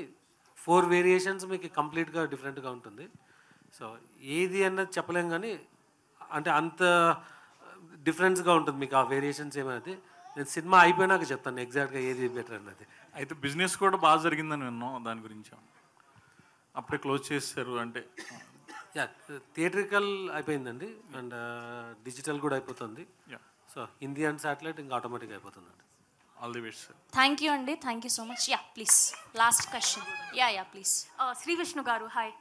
4 వేరియేషన్స్ మీకు కంప్లీట్గా డిఫరెంట్గా ఉంటుంది. సో ఏది అన్నది చెప్పలేం, కానీ అంటే అంత డిఫరెన్స్గా ఉంటుంది మీకు ఆ వేరియేషన్స్ ఏమైనా. నేను సినిమా అయిపోయినాక చెప్తాను ఎగ్జాక్ట్గా ఏది బెటర్ అన్నది. అయితే బిజినెస్ కూడా బాగా జరిగిందని విన్నాం, దాని గురించి అప్పుడే క్లోజ్ చేశారు అంటే? థియేట్రికల్ అయిపోయిందండి, అండ్ డిజిటల్ కూడా అయిపోతుంది. సో హిందీ అండ్ శాటిలైట్ ఇంకా ఆటోమేటిక్గా అయిపోతుందండి. All the best sir. Thank you అండి, thank you so much. Yeah please last question. Yeah please. Shri Vishnu గారు, hi.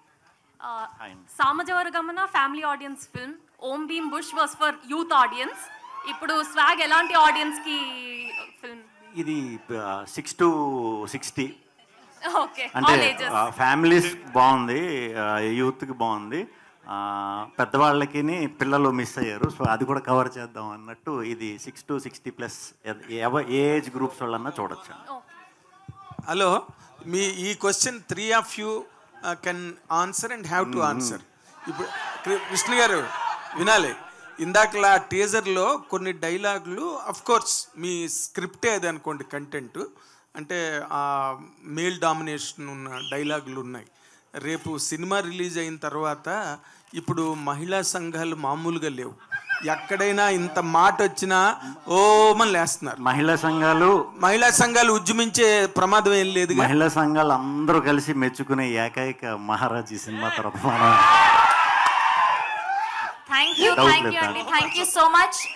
Samajavaragamana family audience film, Om Bheem Bush was for youth audience. ఇప్పుడు స్వాగ్ ఎలాంటి ఆడియన్స్కి ఫిల్మ్? ఇది 6 to 60 ఓకే, అంటే ఫ్యామిలీస్ బాగుంది, యూత్కి బాగుంది, పెద్దవాళ్ళకి పిల్లలు మిస్ అయ్యారు. సో అది కూడా కవర్ చేద్దాం అన్నట్టు ఇది 6 to 60+ ఏ ఏజ్ గ్రూప్స్ వాళ్ళన్నా చూడొచ్చు. హలో, మీ ఈ question 3 of you can answer and have to answer. ఇప్పుడు విష్ణు గారు వినాలి, ఇందాకలా టీజర్లో కొన్ని డైలాగులు కోర్స్ మీ స్క్రిప్టే అది అనుకోండి, కంటెంట్ అంటే మేల్ డామినేషన్ ఉన్న డైలాగులు ఉన్నాయి. రేపు సినిమా రిలీజ్ అయిన తర్వాత ఇప్పుడు మహిళా సంఘాలు మామూలుగా లేవు, ఎక్కడైనా ఇంత మాట వచ్చినా ఓమని లేస్తున్నారు. మహిళా సంఘాలు ఉద్యమించే ప్రమాదం ఏం లేదు. మహిళా సంఘాలు అందరూ కలిసి మెచ్చుకునే ఏకైక మహారాజ్ ఈ సినిమా తర్వాత థ్యాంక్ యూ అండి, థ్యాంక్ యూ సో మచ్.